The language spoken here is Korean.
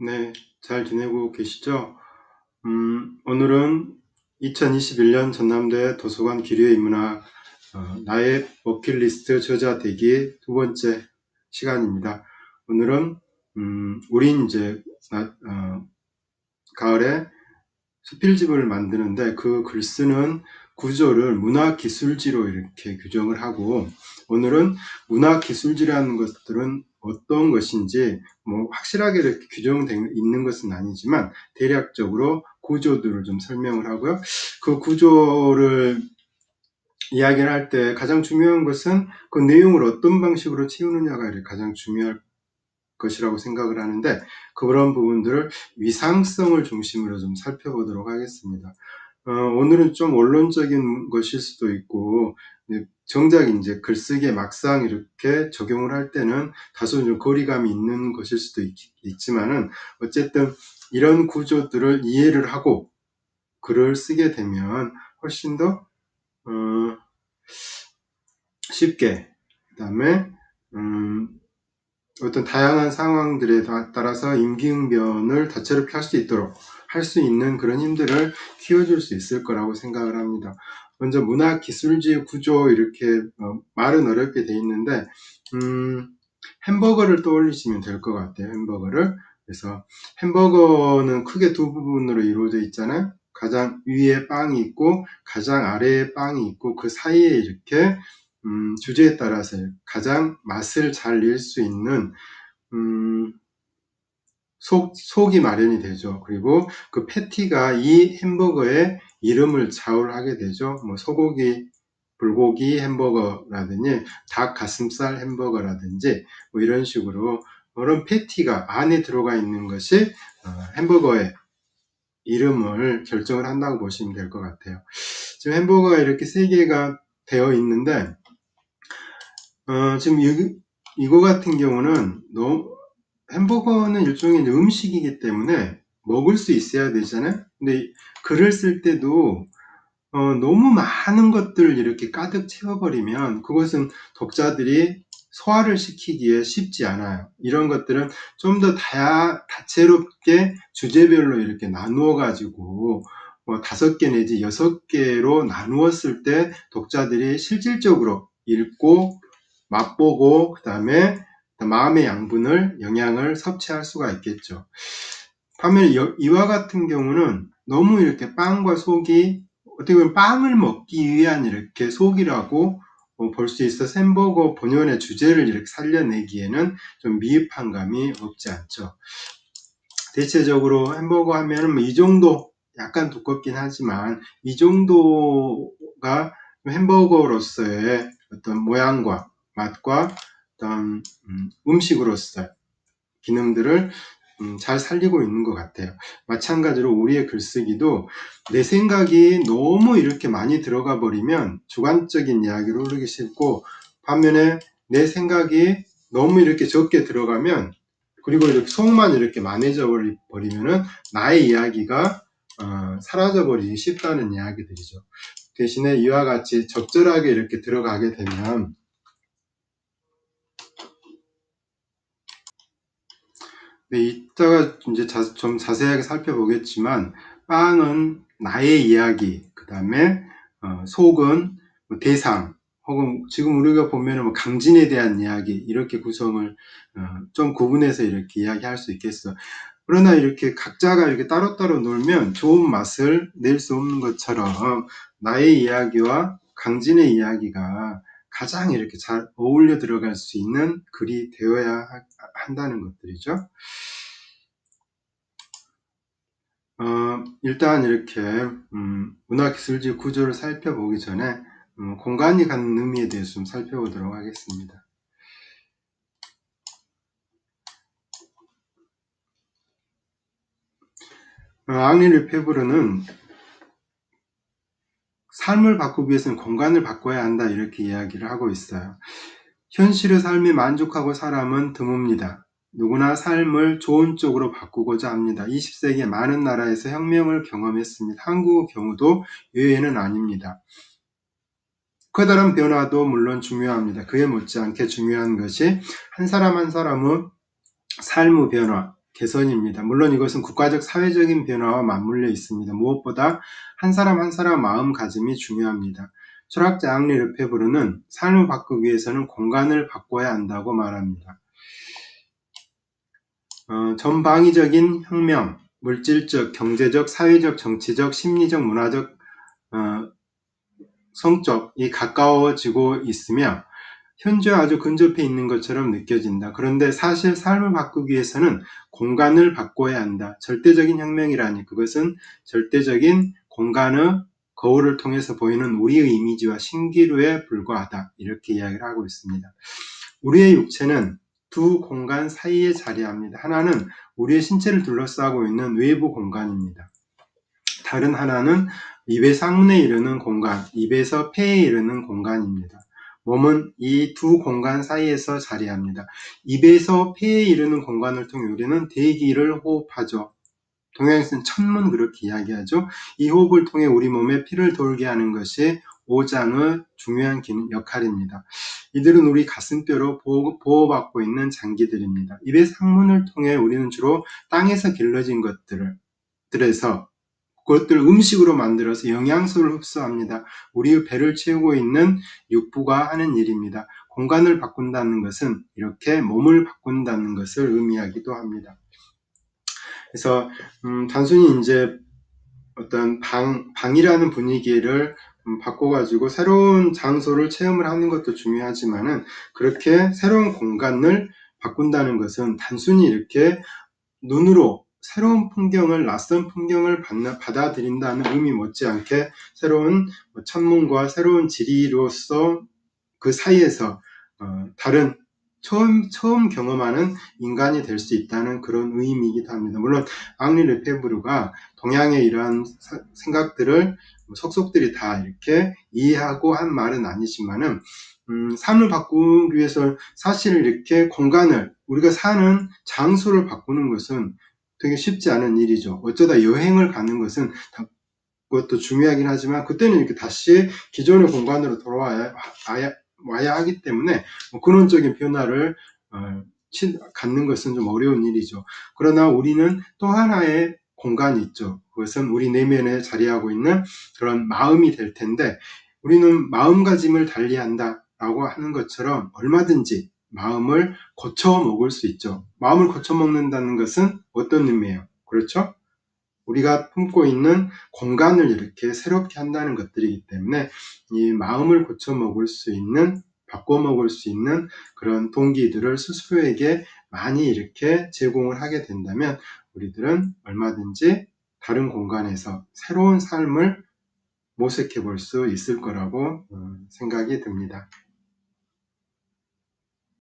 네, 잘 지내고 계시죠? 오늘은 2021년 전남대 도서관 기류에 입문학 나의 버킷리스트 저자 되기 두 번째 시간입니다. 오늘은 우린 이제 가을에 수필집을 만드는데 그 글 쓰는 구조를 문학기술지로 이렇게 규정을 하고, 오늘은 문학기술지라는 것들은 어떤 것인지 뭐 확실하게 이렇게 규정되어 있는 것은 아니지만 대략적으로 구조들을 좀 설명을 하고요. 그 구조를 이야기를 할 때 가장 중요한 것은 그 내용을 어떤 방식으로 채우느냐가 가장 중요할 것이라고 생각을 하는데, 그런 부분들을 위상성을 중심으로 좀 살펴보도록 하겠습니다. 오늘은 좀 원론적인 것일 수도 있고, 정작 이제 글쓰기에 막상 이렇게 적용을 할 때는 다소 좀 거리감이 있는 것일 수도 있지만은, 어쨌든 이런 구조들을 이해를 하고 글을 쓰게 되면 훨씬 더 쉽게, 그 다음에 어떤 다양한 상황들에 따라서 임기응변을 다채롭게 할 수 있도록 할 수 있는 그런 힘들을 키워줄 수 있을 거라고 생각을 합니다. 먼저 문학기술지 구조, 이렇게 말은 어렵게 돼 있는데 햄버거를 떠올리시면 될 것 같아요. 햄버거를. 그래서 햄버거는 크게 두 부분으로 이루어져 있잖아요. 가장 위에 빵이 있고 가장 아래에 빵이 있고, 그 사이에 이렇게 주제에 따라서 가장 맛을 잘 낼 수 있는 속이 마련이 되죠. 그리고 그 패티가 이 햄버거의 이름을 좌우하게 되죠. 뭐 소고기, 불고기 햄버거라든지 닭 가슴살 햄버거라든지 뭐 이런 식으로 그런 패티가 안에 들어가 있는 것이 햄버거의 이름을 결정을 한다고 보시면 될 것 같아요. 지금 햄버거가 이렇게 세 개가 되어 있는데, 지금 이거 같은 경우는 햄버거는 일종의 음식이기 때문에 먹을 수 있어야 되잖아요. 근데 글을 쓸 때도 너무 많은 것들을 이렇게 가득 채워버리면 그것은 독자들이 소화를 시키기에 쉽지 않아요. 이런 것들은 좀 더 다채롭게 주제별로 이렇게 나누어 가지고 뭐 5개 내지 6개로 나누었을 때 독자들이 실질적으로 읽고 맛보고, 그 다음에 마음의 영양을 섭취할 수가 있겠죠. 반면에 이와 같은 경우는 너무 이렇게 빵과 속이, 어떻게 보면 빵을 먹기 위한 이렇게 속이라고 볼 수 있어 햄버거 본연의 주제를 이렇게 살려내기에는 좀 미흡한 감이 없지 않죠. 대체적으로 햄버거 하면은 이 정도, 약간 두껍긴 하지만 이 정도가 햄버거로서의 어떤 모양과 맛과 어떤 음식으로서의 기능들을 잘 살리고 있는 것 같아요. 마찬가지로 우리의 글쓰기도 내 생각이 너무 이렇게 많이 들어가 버리면 주관적인 이야기로 흐르기 쉽고, 반면에 내 생각이 너무 이렇게 적게 들어가면, 그리고 이렇게 속만 이렇게 많아져 버리면은 나의 이야기가 사라져 버리기 쉽다는 이야기들이죠. 대신에 이와 같이 적절하게 이렇게 들어가게 되면, 네, 이따가 이제 좀 자세하게 살펴보겠지만, 빵은 나의 이야기, 그 다음에 속은 뭐 대상, 혹은 지금 우리가 보면은 뭐 강진에 대한 이야기, 이렇게 구성을 좀 구분해서 이렇게 이야기할 수 있겠어. 그러나 이렇게 각자가 이렇게 따로따로 놀면 좋은 맛을 낼 수 없는 것처럼, 나의 이야기와 강진의 이야기가 가장 이렇게 잘 어울려 들어갈 수 있는 글이 되어야 한다는 것들이죠. 일단 이렇게 문학기술지 구조를 살펴보기 전에 공간이 갖는 의미에 대해서 좀 살펴보도록 하겠습니다. 앙리 르페브르는 삶을 바꾸기 위해서는 공간을 바꿔야 한다, 이렇게 이야기를 하고 있어요. 현실의 삶에 만족하고 사람은 드뭅니다. 누구나 삶을 좋은 쪽으로 바꾸고자 합니다. 20세기에 많은 나라에서 혁명을 경험했습니다. 한국의 경우도 예외는 아닙니다. 커다란 변화도 물론 중요합니다. 그에 못지않게 중요한 것이 한 사람 한 사람의 삶의 변화, 개선입니다. 물론 이것은 국가적 사회적인 변화와 맞물려 있습니다. 무엇보다 한 사람 한 사람 마음가짐이 중요합니다. 철학자 앙리 르페브르는 삶을 바꾸기 위해서는 공간을 바꿔야 한다고 말합니다. 전방위적인 혁명, 물질적, 경제적, 사회적, 정치적, 심리적, 문화적, 성적이 가까워지고 있으며 현재와 아주 근접해 있는 것처럼 느껴진다. 그런데 사실 삶을 바꾸기 위해서는 공간을 바꿔야 한다. 절대적인 혁명이라니 그것은 절대적인 공간의 거울을 통해서 보이는 우리의 이미지와 신기루에 불과하다. 이렇게 이야기를 하고 있습니다. 우리의 육체는 두 공간 사이에 자리합니다. 하나는 우리의 신체를 둘러싸고 있는 외부 공간입니다. 다른 하나는 입의 상문에 이르는 공간, 입에서 폐에 이르는 공간입니다. 몸은 이 두 공간 사이에서 자리합니다. 입에서 폐에 이르는 공간을 통해 우리는 대기를 호흡하죠. 동양에서는 천문 그렇게 이야기하죠. 이 호흡을 통해 우리 몸에 피를 돌게 하는 것이 오장의 중요한 역할입니다. 이들은 우리 가슴뼈로 보호받고 있는 장기들입니다. 입의 상문을 통해 우리는 주로 땅에서 길러진 것들에서 그것들 음식으로 만들어서 영양소를 흡수합니다. 우리의 배를 채우고 있는 육부가 하는 일입니다. 공간을 바꾼다는 것은 이렇게 몸을 바꾼다는 것을 의미하기도 합니다. 그래서 단순히 이제 어떤 방이라는 분위기를 바꿔가지고 새로운 장소를 체험을 하는 것도 중요하지만은 그렇게 새로운 공간을 바꾼다는 것은 단순히 이렇게 눈으로 새로운 풍경을, 낯선 풍경을 받아들인다는 의미 못지않게 새로운 천문과 새로운 지리로서 그 사이에서 다른 처음 경험하는 인간이 될 수 있다는 그런 의미이기도 합니다. 물론 앙리 르페브르가 동양의 이러한 생각들을 속속들이 다 이렇게 이해하고 한 말은 아니지만은 삶을 바꾸기 위해서 사실 이렇게 공간을 우리가 사는 장소를 바꾸는 것은 되게 쉽지 않은 일이죠. 어쩌다 여행을 가는 것은 그것도 중요하긴 하지만 그때는 이렇게 다시 기존의 공간으로 돌아와야 하기 때문에 근원적인 변화를 갖는 것은 좀 어려운 일이죠. 그러나 우리는 또 하나의 공간이 있죠. 그것은 우리 내면에 자리하고 있는 그런 마음이 될 텐데 우리는 마음가짐을 달리한다 라고 하는 것처럼 얼마든지 마음을 고쳐 먹을 수 있죠. 마음을 고쳐 먹는다는 것은 어떤 의미예요? 그렇죠? 우리가 품고 있는 공간을 이렇게 새롭게 한다는 것들이기 때문에 이 마음을 고쳐 먹을 수 있는, 바꿔 먹을 수 있는 그런 동기들을 스스로에게 많이 이렇게 제공을 하게 된다면 우리들은 얼마든지 다른 공간에서 새로운 삶을 모색해 볼 수 있을 거라고 생각이 듭니다.